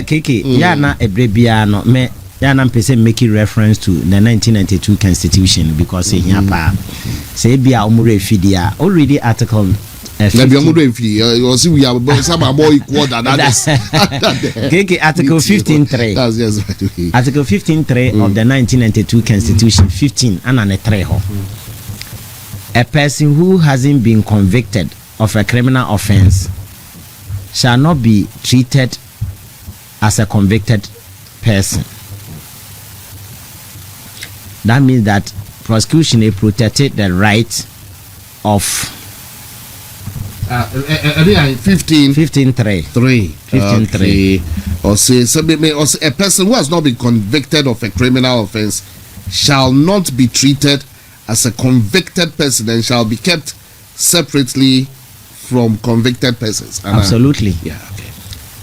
keke yana ebrebia no me yana mpese make reference to the 1992 constitution because here pa say bia omure fidia already article we are some more equal than others. Article 15.3. That's just right. Article 15.3 of the 1992 Constitution, 15 and an etreho. A person who hasn't been convicted of a criminal offense shall not be treated as a convicted person. That means that prosecution protected the right of 15.3. Or say a person who has not been convicted of a criminal offense shall not be treated as a convicted person and shall be kept separately from convicted persons. Absolutely. Yeah. Okay.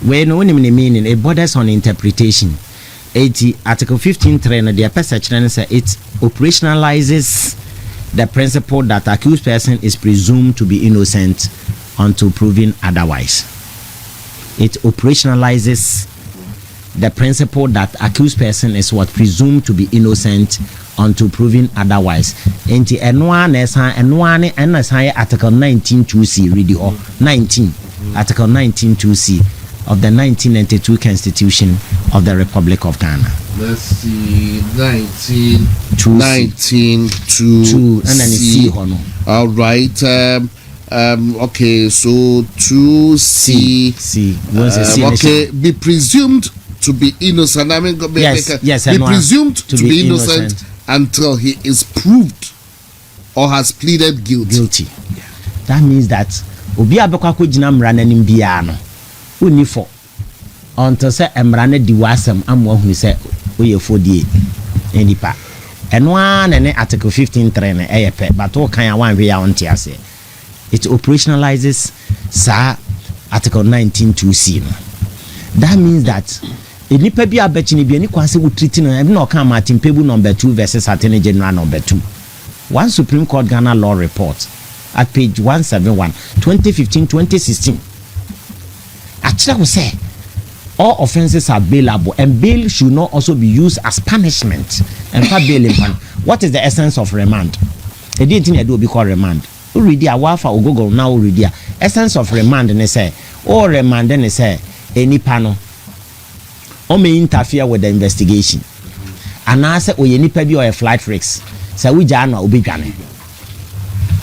When no meaning it borders on interpretation. 80 Article 15.3 the perception say it operationalizes the principle that accused person is presumed to be innocent until proven otherwise. It operationalizes the principle that accused person is what presumed to be innocent until proven otherwise. Enti enwa na esan Article 19(2)(c) read it 19 Article 19(2)(c) of the 1992 Constitution of the Republic of Ghana. Let's see, 19(2)(c). And then C. All right. Okay, so 2(c). Okay, be presumed to be innocent. I mean, yes, be presumed to be innocent until he is proved or has pleaded guilty. Yeah. That means that obi abekwa ko gina mrana nim bia no uni for until say mrana di wasam amwo hu say oyefodie enipa eno an ne Article 15.3 ne eyepe but o kan wan we ya onti ase. It operationalizes Article 19(2)(c). That means that enipa bi abechini bi eni kwanse wo treat no ebi no kan Martin Pebu number 2 versus Attorney General number 2. One Supreme Court Ghana law report at page 171 2015-2016 actually will say all offenses are bailable and bail should not also be used as punishment. And for bail, what is the essence of remand? It didn't do be called remand. Already a wafa or Google now already essence of remand and they say or remand and they say any panel or may interfere with the investigation. And I say oh any pebi or a flight risk. So we jana obi jane.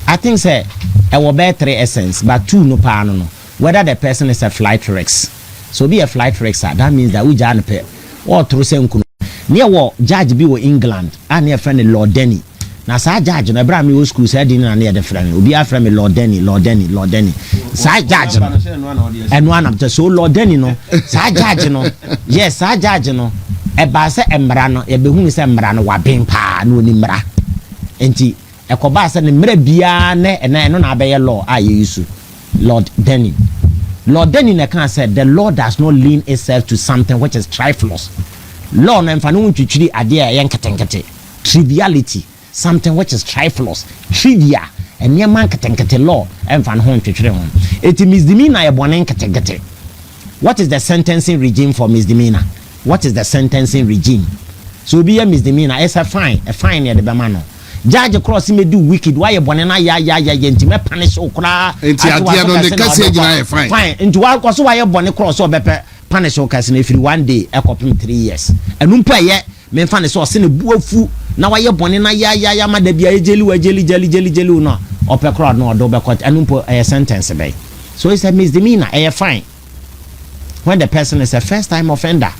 I think say I will bear 3 essence but 2 no panel no. Whether the person is a flight risk. So be a flight risk that means that we jana pay or through same kuno. Near what judge be with England and near friend Lord Denny. Na sa judge na bra me school say din na near the friend obi a friend me Lord Denny sa judge no and one of the so Lord Denny no sa judge no yes sa judge no e ba se emra no e be hu se emra no wa ben pa no ni mra enti e ko ba se ne mra bia ne no na be law a ye use Lord Denny na can say the law does not lean itself to something which is trifling. Law na mfa no ntwitwiri ade a ye nketenkete triviality. Something which is trifling, trivia, and near man katenkete law, and fan home to home. It misdemeanor a bonen katenkete. What is the sentencing regime for misdemeanor? What is the sentencing regime? So be a misdemeanor, it's a fine near the Bamano. Judge across me do wicked, why a bonena ya me punish okra. Fine, into what was why a bonnet cross or bepe punish okas if you 1 day, a copy 3 years. And umpa yet, men fan is so sin a boo. Now I born in a ya ma de bia jelly no or per crowd no do be court and a sentence be. So it's a misdemeanor, a fine. When the person is a first time offender.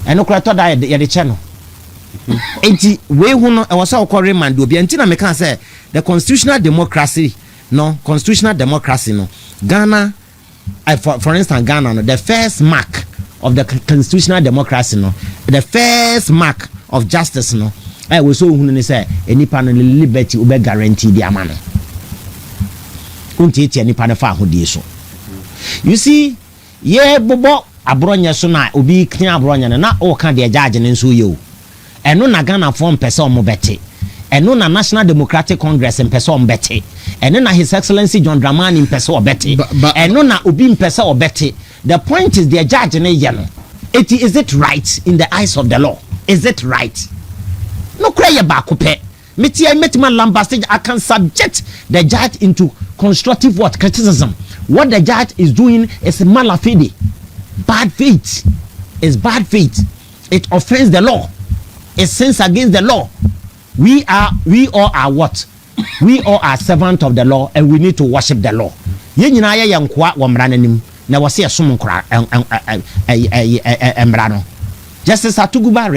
And no crowd the channel. Enti we who no was so called remand do be antina me can say the constitutional democracy no Ghana for instance Ghana no the first mark of the constitutional democracy no the first mark of justice no I was so hunu say enipa no liberty ube guarantee the amano unti enipa no fa hodie so you see ye bobo Abronye so na obi knya Abronye na o ka de judge ne nso ye o eno na Ghana form person mo bete eno na National Democratic Congress in person bete eno na His Excellency John Dramani in person bete eno na obi in person bete. The point is the judge ne ye no Is it right in the eyes of the law? Is it right? No cry about coupe. Metima lambastage, I can subject the judge into constructive what? Criticism. What the judge is doing is malafide. Bad faith. It's bad faith. It offends the law. It sins against the law. We all are what? We all are servants of the law, and we need to worship the law. Ye nyina ye yankwa wo mranenim na wo se esom nkra emrano. Justice Atuguba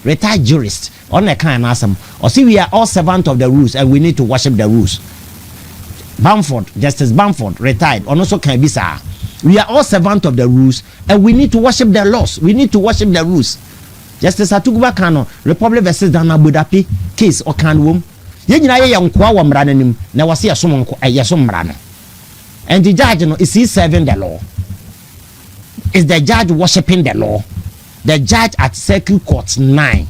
retired jurist on the kind asem. Or see, we are all servants of the rules, and we need to worship the rules. Justice Bamford retired. On also can be sir. We are all servants of the rules, and we need to worship the laws. We need to worship the rules. Justice Atuguba Kano, Republic versus Dana Budapi case or Kanwum. Ye nyina ye yankwa wo mranenim na wo se esom mrano. And the judge, is he serving the law? Is the judge worshiping the law? The judge at Circuit Court 9,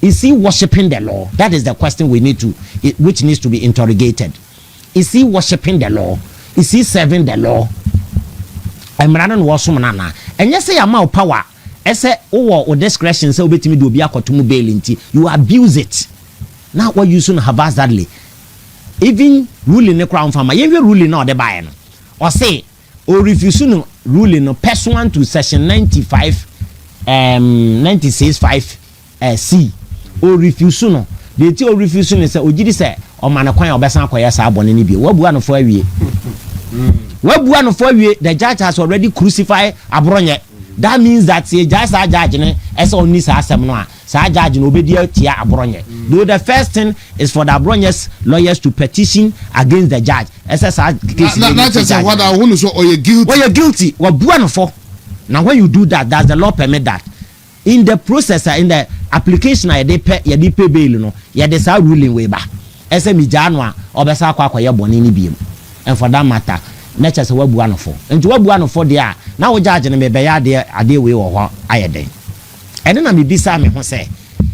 is he worshiping the law? That is the question which needs to be interrogated. Is he worshiping the law? Is he serving the law? Emranon was nana. And yes, say amount power. I say, or discretion, so bet me do be a cotumu bail. You abuse it. Now, what you soon have asked sadly. Even ruling the crown farmer, you ruling now the buyer. Or say, or refusing ruling pursuant to section 96.5 C. Or refusing. The two refusing is a Ojidi say, or Manakwan or Bessan Koyas Abronye Nibi. What one for you? What one for you? The judge has already crucified Abronye. That means that the judge as only Sasamnoa. Judge no obedience to Abronye. Though the first thing is for the Abronye's lawyers to petition against the judge. SSR case. Not what I want to show. Or you're guilty. Or you're guilty. What buono for? Now when you do that, does the law permit that? In the process, in the application, you pay bail. No, you decide ruling way back. SME January or Bessa Quaquaya Bonini beam. And for that matter, nature's a buono for. And to what buono for there. Now we judge and maybe a day way or what I day. And then I may be Sammy who say,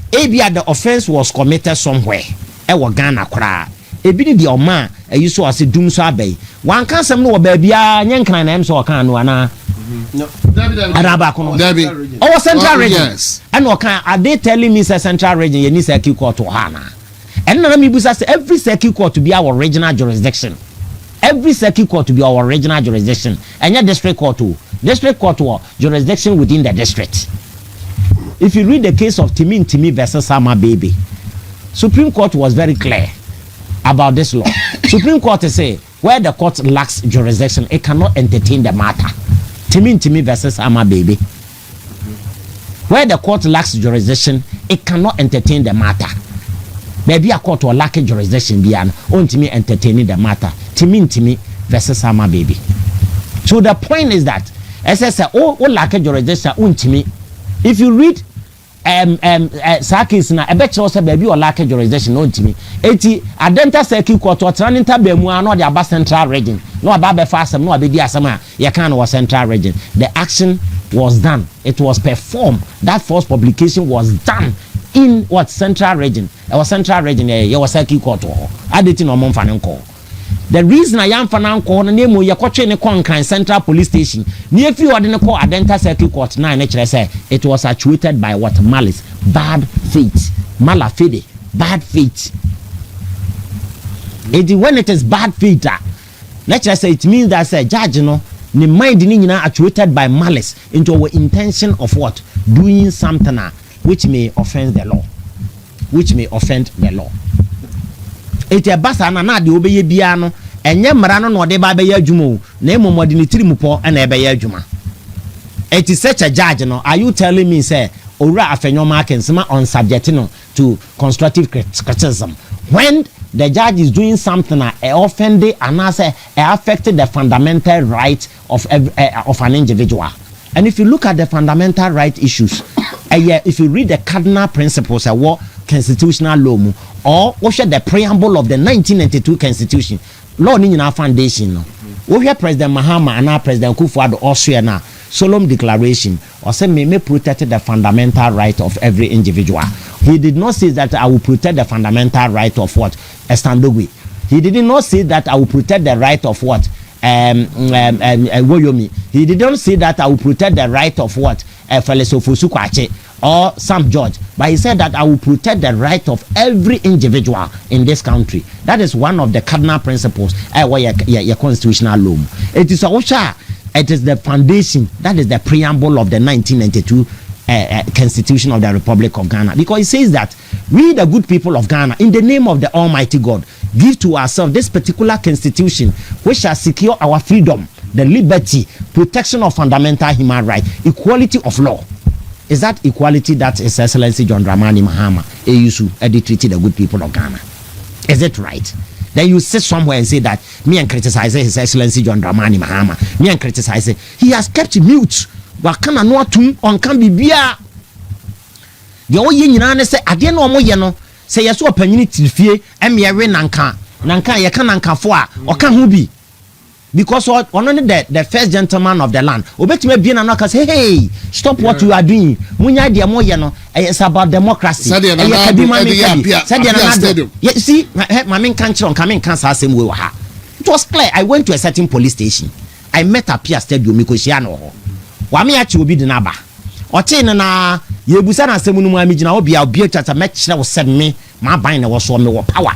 Abia the offense was committed somewhere. Ewa Ghana cry. Ebi the man, a you saw as a doom sabe. One can't some no baby, Yankan and so can no ana. No, Debbie. Oh, Central Region. Yes. And what can are they telling me Central Region? You need circuit court to Hana. And then me say every circuit court to be our regional jurisdiction. Every circuit court to be our regional jurisdiction. And your district court to jurisdiction within the district. If you read the case of Timi versus Sama Baby, Supreme Court was very clear about this law. Supreme Court say where the court lacks jurisdiction, it cannot entertain the matter. Timi versus Sama Baby. Where the court lacks jurisdiction, it cannot entertain the matter. Maybe a court will lack jurisdiction beyond Timi entertaining the matter. Timi versus Sama Baby. So the point is that as I say, lack jurisdiction Timi. If you read Sakis na ebe chose baby or lack jurisdiction on to me. 80 Adenta Circuit Court or Tranita Bemua no the Aba Central Region. No Aba Fasam, no Abedi Asama, Yakan was Central Region. The action was done. It was performed. That first publication was done in what Central Region. It was Central Region, it was Circuit Court. I didn't know Mom Fananko. The reason I am Fananko, the name of Yakoche Nekon Central Police Station, near few ordinary call Adenta Circuit Court 9, it was actuated by what malice, bad faith, malafide, bad faith. When it is bad faith, let's just say it means that judge, the mind actuated by malice into our intention of what? Doing something which may offend the law. Which may offend the law. It's a basana na de obeye bia no enye mra no no de ba be ya dwuma o na emomode ni tirimupo na ebe ya dwuma. It is such a judge no. Are you telling me say owura afenwoma akensema on subject no to constructive criticism when the judge is doing something offended and say affected the fundamental right of an individual? And if you look at the fundamental right issues, if you read the cardinal principles of what constitutional law or the preamble of the 1992 constitution, law in our foundation, we have President Mahama and now President Kufuor Austria now solemn declaration or say may protect the fundamental right of every individual. He did not say that I will protect the fundamental right of what? Estandogwe. He did not say that I will protect the right of what? Woyomi. He didn't say that I will protect the right of what Felix Ofosu Kwakye or Sam George, but he said that I will protect the right of every individual in this country. That is one of the cardinal principles your constitutional law. It is the foundation, that is the preamble of the 1992 Constitution of the Republic of Ghana, because it says that we, the good people of Ghana, in the name of the Almighty God, give to ourselves this particular constitution which shall secure our freedom, the liberty, protection of fundamental human rights, equality of law. Is that equality that His Excellency John Dramani Mahama AUSU treated the good people of Ghana? Is it right? Then you sit somewhere and say that me and criticize His Excellency John Dramani Mahama, me and criticize it. He has kept mute. Wakana no atum on can be bia. The old yin say again no more yeno. Say yes, or penny fie, and me a ren nanka ya can nanka for or can who be. Because what only the first gentleman of the land. Obet me be an say, hey, stop what you are doing. Munya dia mo yeno. It's about democracy. You see, my main country on coming cancer same way. It was clear. I went to a certain police station. I met a Pia Stadium because she know. Wami achi obi de naba oche na yebusa na asemu mu amigina obi a obi tata mechire wo said me ma ban na wo so me wo power.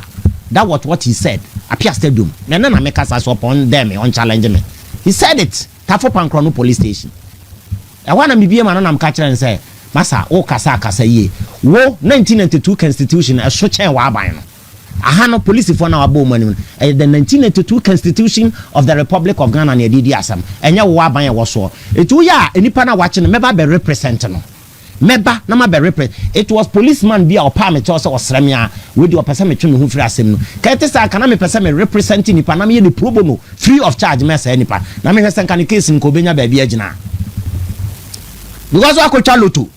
That was what he said. Apia Stadium na make us up on them on challenge me. He said it Tafo Pankrono police station. I want to be man na catch and say masa o kasa ye wo 1992 constitution e so chen wa ban no ahano police for na abo mani the 1982 constitution of the Republic of Ghana na didi asam enye wo aban ye wo so etu ya enipa na wache no meba be represent no meba na ma be represent. It was policeman bia opa me cho so osrem ya we di opese me twe me hu free asem no kete sa kana me pese me represent nipa na me ye the pro bono free of charge me say nipa na me hwesen kan case nko benya ba bia agina because akotwa loto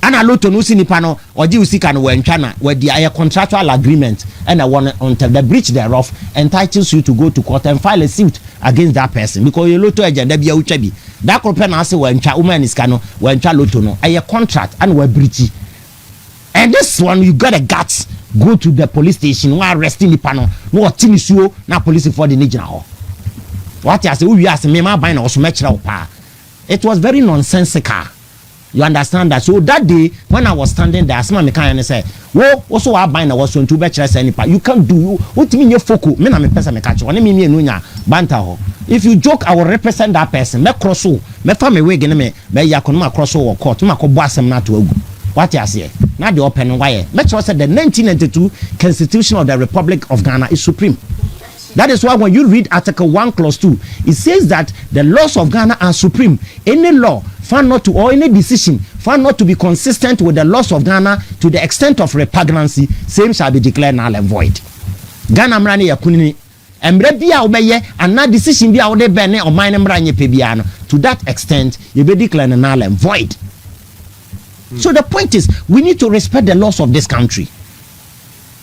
ana loto no si nipa no oji usika no wentwa na wadi a contractual agreement and I want until the breach thereof entitles you to go to court and file a suit against that person because you loto agenda bia utwa bi that corporate na say wentwa woman iska no wentwa loto no a contract and we breach. And this one you got a guts go to the police station where arresting nipa no tinisuo na police for the nigina ho what you say we ask me ma ban na so mechira wo pa. It was very nonsensical. You understand that? So that day when I was standing there, asma me kan say, "Wo also wa ban na wo so ntu be kire say nipa. You can't do what me nye foko. Me na me person me catch. One me enu nya banta ho. If you joke, I will represent that person. Me cross o. Me fa me wig me yakono ma cross o court. Ma ko bo asem na to agu. What you say? Na the open why? Me sure said the 1992 Constitution of the Republic of Ghana is supreme. That is why when you read Article 1 Clause 2, it says that the laws of Ghana are supreme. Any law found not to, or any decision found not to be consistent with the laws of Ghana to the extent of repugnancy, same shall be declared null and void. Ghana mrani ya kunini. Emre biya obeye, and na decision biya ode bene o mine mranye pebiano. To that extent, you be declared null and void. So the point is, we need to respect the laws of this country.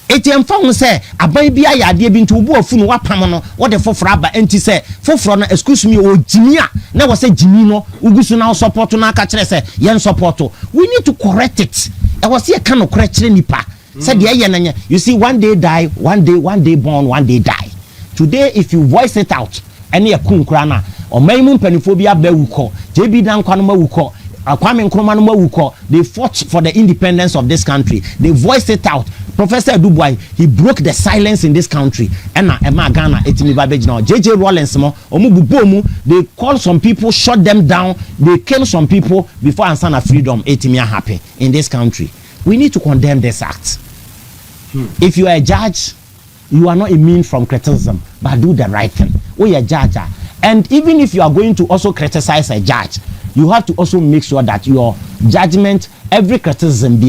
Etiam fa say aban bia ya ade bi nti obu afu no wapam no what the foforo aba enti say foforo no excuse me o jimia na wo say jimi no ugusu na support na aka kire say yen support. We need to correct it. E was here kan correct kire nipa say de ye na you see one day die, one day born, one day die. Today if you voice it out ene e kunkura na o maimu mpanifo bia ba wuko JB dan kwano ma wuko Kwame Nkrumah no mawuko. They fought for the independence of this country. They voiced it out. Professor Dubois, he broke the silence in this country. Ena Ghana etimi babage now. JJ Rawlings mo omububomu. They called some people, shut them down. They killed some people before ansana freedom etimi happen in this country. We need to condemn this act. If you are a judge, you are not immune from criticism, but do the right thing. We are judge, and even if you are going to also criticize a judge, you have to also make sure that your judgment, every criticism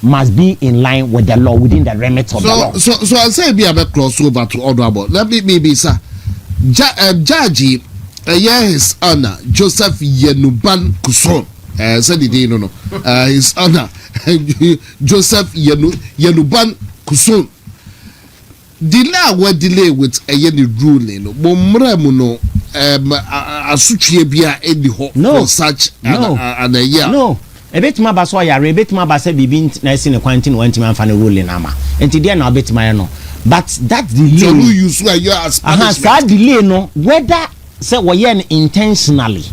must be in line with the law, within the remit of the law. So I say be a bit crossover to honorable. Let me maybe sir. Judge his honor Joseph Yenuban Kuson. Said the no. His honor Joseph Yenuban Kuson. Delay with a yeni ruling. No. Asutwe bia edi ho for such an a year. No. A bit ma baso ya rebet ma base bibi na si ne kwanti no wanti man fa ne ruling ama. Enti dia na bit ma no. But that delay. So you use where you as punishment. That delay no whether say we intentionally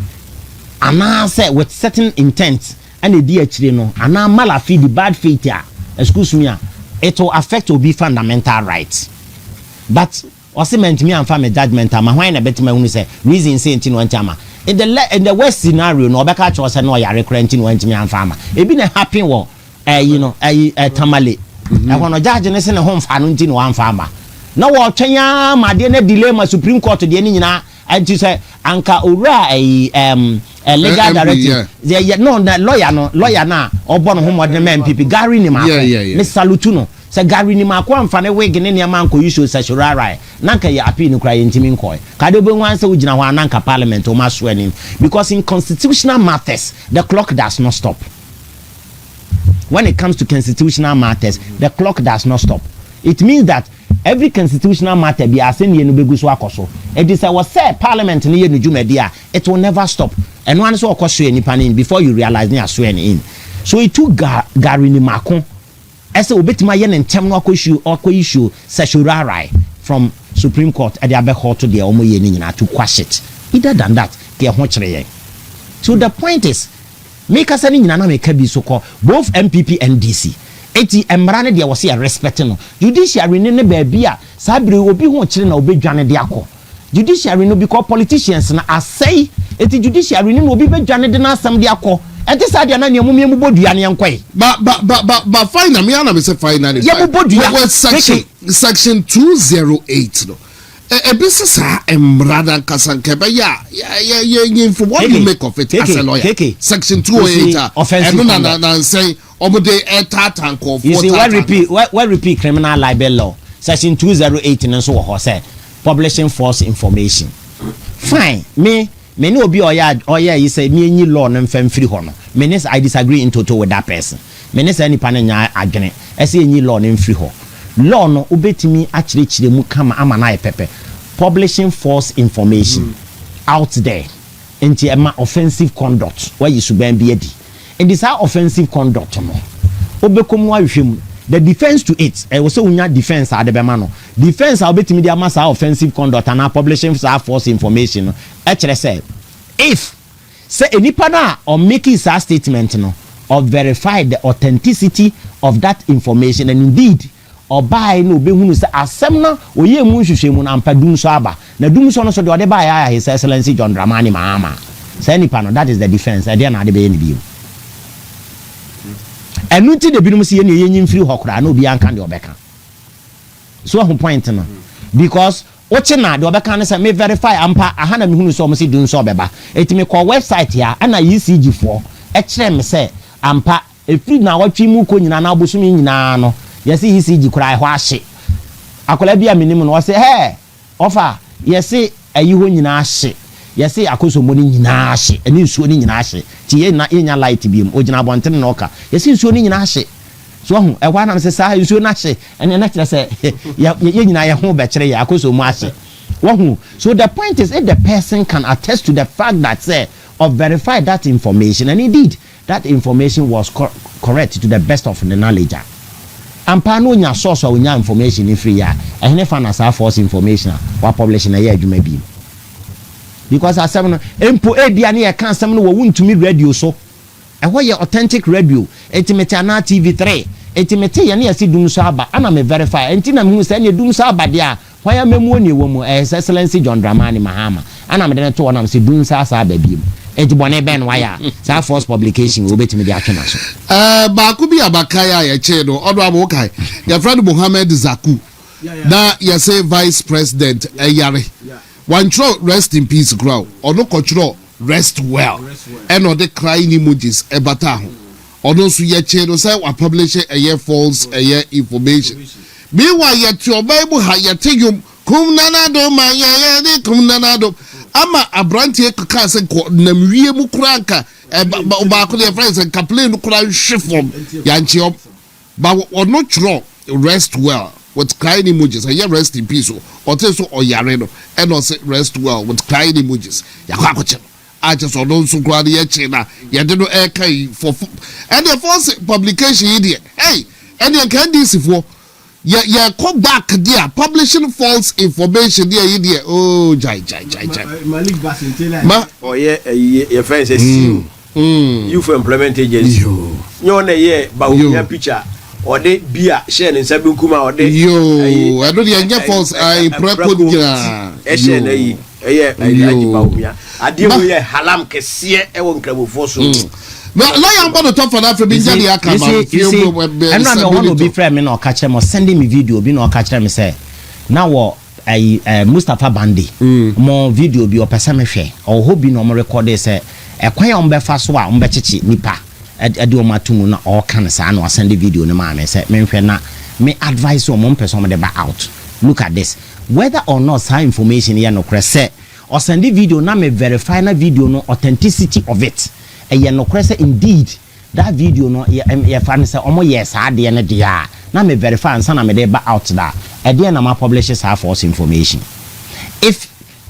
ana say with certain intent and the DHD no ana malafi the bad faith excuse me it will affect obi fundamental rights but osement me and family judgment ama why na betima hu say reason say nti no antama in the worst scenario no obeka cho say no yare kranti no antimi amfama ebi na happen wo tamale hono judge ne se ne ho mfa no nti no amfama na wo twenya made na delay ma supreme court de ni nyina anti say anka owura legal directive no na lawyer na obo no ho modern NPP Gary ni ma me salute no say Gary ni ma ko amfa ne wig ne ne ma nko issue say shurara na nka ya appeal no kra yentimi nko ka de be wan say ugina ho ananka parliament o ma swearing because in constitutional matters the clock does not stop. When it comes to constitutional matters the clock does not stop. It means that every constitutional matter be asen ye no begu so akoso it is was say parliament ni ye no dwumadia it will never stop and one so akoso any panin before you realize ni aso any in so it took Gary ni mako ese obetima ye ntem no issue seshurarai from Supreme Court at the abe court to the omo ye ni nyina to quash it either than that ke ho kire ye. So the point is make us any nyina na make bi so call both MPP and DC eti emra ne de wo se respect no judiciary ne baby a sabre obi ho kire na obedwane de akọ judiciary no because politicians na asay eti judiciary ne obi bedwane de na asam de akọ eti sadia na ne mu bodua ne enkwai ba fine me ana me say fine na ye mu bodua section 208 no ebisisa emrada kasanke ba ya for what you make of it as a lawyer section 208 na say obode etatan ko for you see what repeat criminal libel law section 208 no so ho say publishing false information fine me no obi oya you say me enyi law no mfam free ho no me I disagree in total with that person me say ni pa na nya adwene ese enyi law no mfiri ho law no obetimi akirechire mu kama ama na pepe publishing false information out there into offensive conduct where you should be edi and this are offensive conduct no obekomu ahwehwem the defense to it was so unya defense ade be ma no defense obetimi dia masa offensive conduct and publishing false information no kire say if say enipa na or making such statement no or verify the authenticity of that information and indeed or buy no be hunu say asem na oye mu nhwehwemu na ampadum so aba na dum so no so de ode buy ya his excellency John Dramani Mahama say nipa no that is the defense e dey na ade be ni bi enu ti de binum se ye ne yenyi mfiri hokora na obi anka de obeka so a point no because oche na de obeka ne say me verify ampa aha na me hunu so mo se dum so obeba etimi call website ya ana ECG for e kire me say ampa efiri na watwi mu ko nyina na abosumi nyina no yesi ECG kura ho ahye akola bia minim no say hey offer yesi ayi ho nyina ahye yesi akoso mo ni nyina ahye eni nsuo ni nyina ahye ti ye na enya light biem ogina bonten na oka yesi nsuo ni nyina ahye so ho e kwa na se sa nsuo na ahye ene na kire say ye nyina ye ho be kire ye akoso mo ahye wo so the point is if the person can attest to the fact that say or verify that information and indeed that information was correct to the best of the knowledge ampa no nya source or nya information in free ya ehne fa na sa false information wa publish na ye adwuma bi because asem no empo ebia na ye kan asem no wo wuntumi radio so ehwo ye authentic radio etimete na TV3 etimete ye na ye si dum so aba ana me verify enti na me hu se na dum so aba dia hwan ya memu oni wo mu excellency John Dramani Mahama ana me de to na me se dum so asa aba bi enti bone ben waya sa false publication wo betimi de atwena so ba ku bi abakaya ye che no odo abokai your friend Mohammed Zaku na ye say vice president yare one throw rest in peace grow ono control rest well and no the crying emojis ebata ho ono so ye che no say wa publish a false information meanwhile ye to bible ha ye teyum kum nanado ma ye de kum nanado ama Abronye kaka se ko namwie mu kranka ba ko the friends and complain kura hwefom ya nchiom ba ono tro rest well with crying emojis and rest in peace or so oyare no and also rest well with crying emojis ya kwa koche I just don't so glad ye china ye de no e kai for and the false publication idiot hey and you can this for yeah, come back there, publishing false information there. Oh, jai. Malik Basintela. Oh yeah, your friend says you for employment agency. You on a year, but your picture. Or they beer share in Sabukuma or they I don't get false. I prepare I deal with Halam Kessia, I won't come for so. But now I'm going to talk for that for being I'm not going to be friend or catch him or sending me video, be no catch them say. Now Mustafa Bandi more video be or person share or who be no more record say a quay on Befaswa on Bechichi Nipa. Adi matumu na all can say no send the video no man say me na me advise on one person the back out. Look at this. Whether or not some information here no say or send the video na me verify na video no authenticity of it. E ye no say indeed that video no ye fan say omo yes ade na dia na me verify and na me dey back out that. E dey na ma publishers have false information. If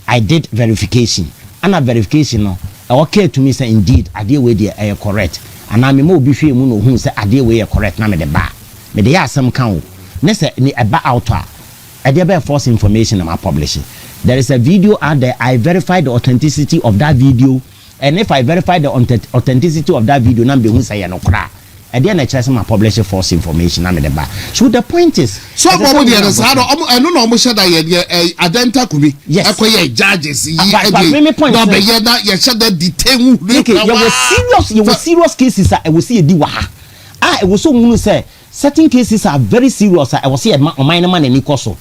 I did verification and a verification no okay to me say indeed ade we dey correct. And I'm more be free moon who say a dear way correct na me the bar. Me they are some count. Nessa ni about outer. I dare false information I'm publishing. There is a video out there. I verified the authenticity of that video. And if I verify the authenticity of that video, na be who say no cry. I dare not trust my publishing false information na me the bar. So the point is so I don't know almost that identical could be yes judges point no be you said that detail you were serious cases I will see a diwa it was so munu say certain cases are very serious I will see a minor man and Nikoso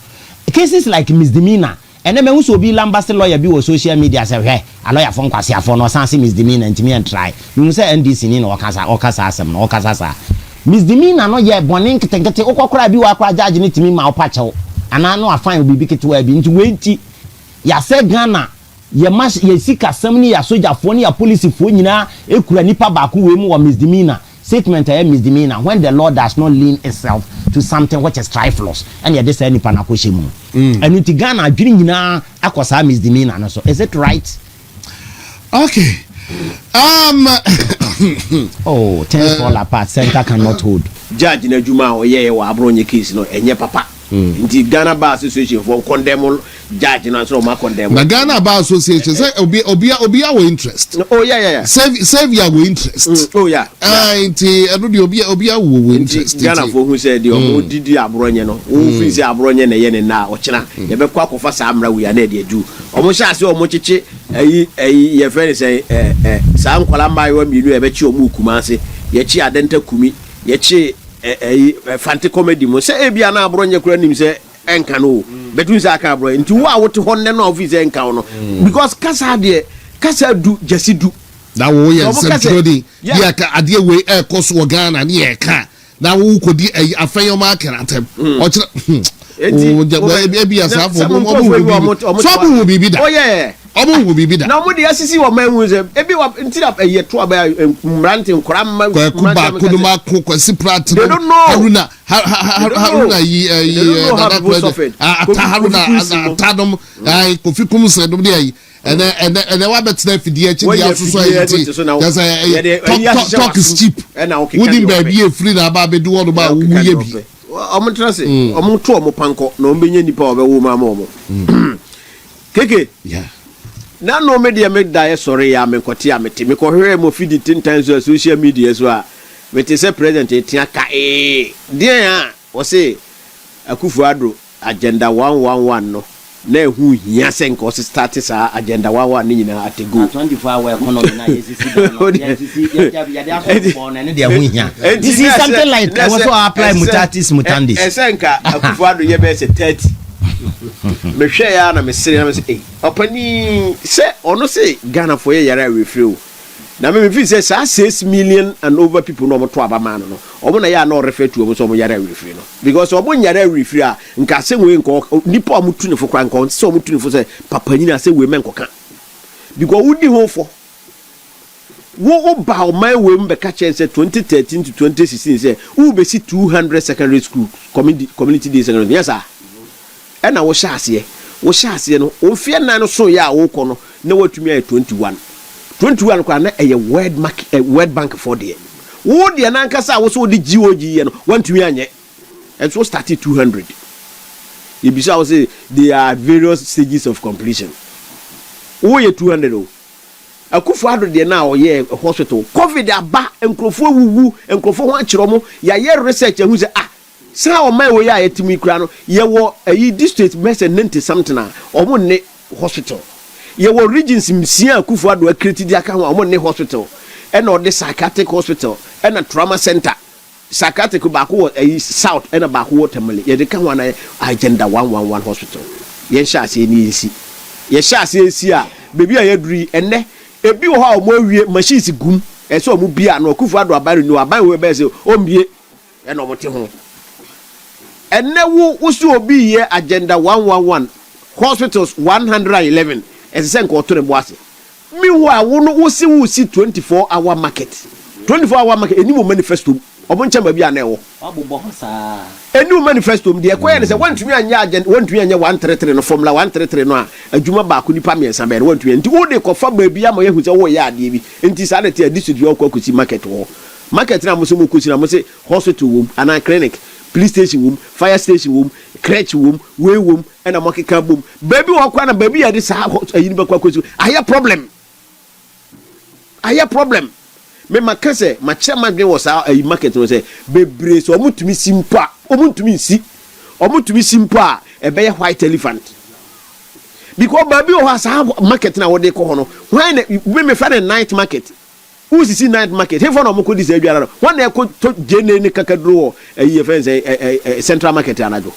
cases like misdemeanor and then also be lambasted lawyer be on social media say hey a lawyer phone kwasi afọ no sanse misdemeanor and me and try you say NDC ni no okasa asem no okasa sa misdemeanor no ye bonin ketekete okokora bi wa kwa judge ni timi ma opachew ana no afan obi bi ketewa bi nti wenti ya say Ghana ye mas ye sika sam ni ya soldier fo ni ya police fo nyina ekura nipa ba ko we mu wa misdemeanor statement misdemeanor when the law does not lean itself to something which is trifles and you say nipa na ko shemu and it Ghana adwiri nyina akosa misdemeanor no so is it right? Okay. Oh, things fall apart. Center cannot hold. Judge na juma o ye wa Abronye case no enye papa. Nti Ghana Bar Association for condemn judge na so ma condemn. Na Ghana Bar Association say obi our interest. Oh yeah. Save your interest. Oh yeah. Nti eno de obi our interest. Ghana for who say the omo didi Abronye no. O fi say Abronye na ye ne na o kina. Ye be kwa kofa sa amra wi ya na de du. Omo sha se omo chichi ye friend say sa nkwala mbai wa milu e be chi omo kumase. Ye chi adenta kumi. Ye chi fanti comedy mo say e bia na Abronye kura nim say enka no betun say aka Abronye nti wo a wote honne na office enka no because kasa du jesi du na wo ye semtrodi ye ka ade we e koso Ghana na ye ka na wo kodi afenyo ma kerantem o kire e bia sa fo mo bibi da oh yeah omo wo bibi da na mo de asisi wo man hu ze e bi wa ntira ye to aba mrante nkora ma kuba kuduma kwasi prat no haruna yi haruna atadom ai kofi kum se dum de ai ene wa betna fidie chi dia so so talk is cheap wouldn't be free na ba be do one ba wu ye bi omo trase omo to omo panko na obenye nipa obewo ma omo keke yeah na no media make die sorry ya me kwoti ya meti me ko hwere mo feed 10 times on social media so a meti say president etia ka dia ya wo say Akufo-Addo agenda 111 no na ehu hia senko o start sa agenda 111 ni nyina atego 24 hour economy na yesisi ya dey aso for na ne dey ehu hia this is something like I was apply mutatis mutandis esenka Akufo-Addo ye be say 30 me hwe ya na me sere na me say opani se ono say Ghana for ye yara refree na me feel say 6 million and over people no to abama no omo na ya no refer to omo so omo yara refree no because omo yara refree a nka se we nko nipa omo tu ne fo kran nko se omo tu ne fo say papa nyina se we men nkoka because wudi ho fo wo ba o my we mbe ka chen say 2013 to 2016 say wo be see 200 secondary school community day secondary yes sir and I was shasye no o fie nan no so ya wo kono na watumi ay 21 kwa na eye word bank for there wo de na nkasa wo so de GOG ye no wantumi anye and so started 200. Ibisa will say there are various stages of completion. Oh, yeah, 200. Akufo-Addo de na oyɛ hospital covid aba enkrofo wuwu enkrofo ho akyerɛmo ya yɛ research ehu sɛ sa o mai wo ya yɛtimi kura no yɛ wɔ ayi district mess 90 something a ɔmo ne hospital yɛ wɔ regions msia Akufo-Addo akreti di aka ho ɔmo ne hospital ɛna ɔde psychiatric hospital ɛna trauma center psychiatric baako wɔ ayi south ɛna baako wɔ Tamale yɛ de ka ho na agenda 111 hospital yɛ hyɛ ase ni nsi yɛ hyɛ ase nsi a bebi a yɛ duri enne ebi wo ha o mo awie machines gum so mo bia no Akufo-Addo abare no aban we be se o mbie e no mo te ho enne wo so obi ye agenda 111 hospitals 111 se nko to ne bo ase mi wo a wo no wo si 24-hour market 24-hour market eni mo manifesto obo ncha ba bia na ewo abobɔ ho saa eni mo manifesto de ko ye ne se wantumi anya agenda wantumi anya 133 no formula 133 no a adwuma ba ko nipa miensa be wantumi nti wo de ko fa ba bia ma yehu se wo ye ade bi nti sa de te district wo kwakusi market wo market na mo so mo kusi na mo se hospital wo ana clinic police station wo fire station wo crèche wo we wo na mo keka bom ba bi wo kwa na ba bi ya de sa ayi ba kwakusi aya problem me makase ma chairman dey was a market no say bebre so omutumi simpa omutumi simpa e be white elephant because baby o has market na wode ko hono when me find night market who see night market he for no moko dis aduara when e ko jene ni kakadro e fence central market anajo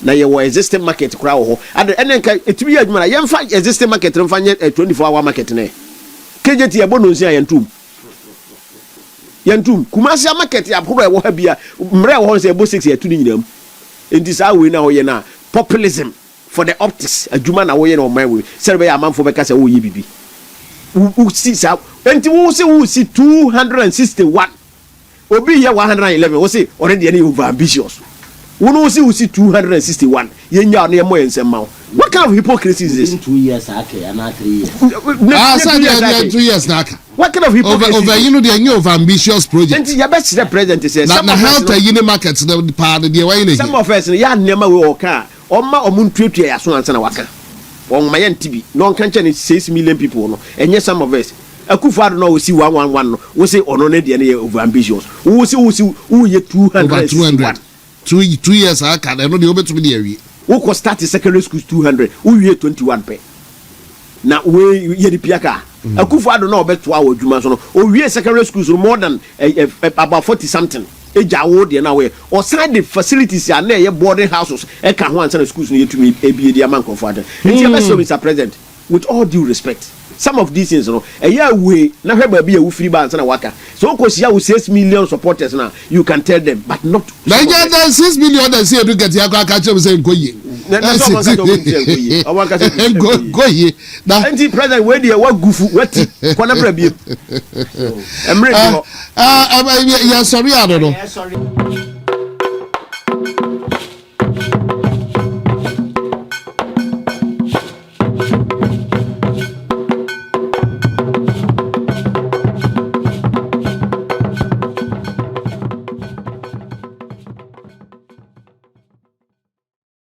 na ye wo existing market kura wo and enenka etumi ya adwuma na ye mfa existing market mfa nye 24-hour market ne kejeti e bononsi ayentum yantum Kumasi market abhoro e wo ha bia mre wo se ebo 6 yetu ni nyinam enti sa we na wo ye na populism for the optics adwuma na wo ye na o man we serbe ya manfo be ka se wo ye bibi wo si sa enti wo se 261 obi ye 111 wo se already any over ambitious wo no se 261 ye nya na ye mo ensem ma what kind of hypocrisy is this 2 years ake ana 3 years say 2 years na aka. What kind of hypocrisy? Over you know the new of ambitious project. And your best president says some of health uni markets the part the way some of us ya nema we oka oma omuntuatua ya so ansa na waka on ma yantibi no kan che 6 million people no enye some of us Akufo-Addo no we see 111 no we say ono ne de ne over ambitious we see we ye 200 2 years aka no de obetumi de awie we ko start secondary school 200 we ye 21 pe na we ye di piaka Akufo-Addo no obeto awo adwuma so no o wie secondary schools more than about 40 something eja wo de na we o side the facilities ya na ye boarding houses e ka ho ansa na schools no yetumi ebie di Akufo-Addo nti so Mr. President with all due respect some of these things no eya we na hwe ba bia wo free ba ansa na waka so ko sia wo 6 million supporters now you can tell them but not Nigeria 6 million that say do get yakwa ka chem say nkoye Goye. Now, President, where do you work? What? Sorry, I don't know.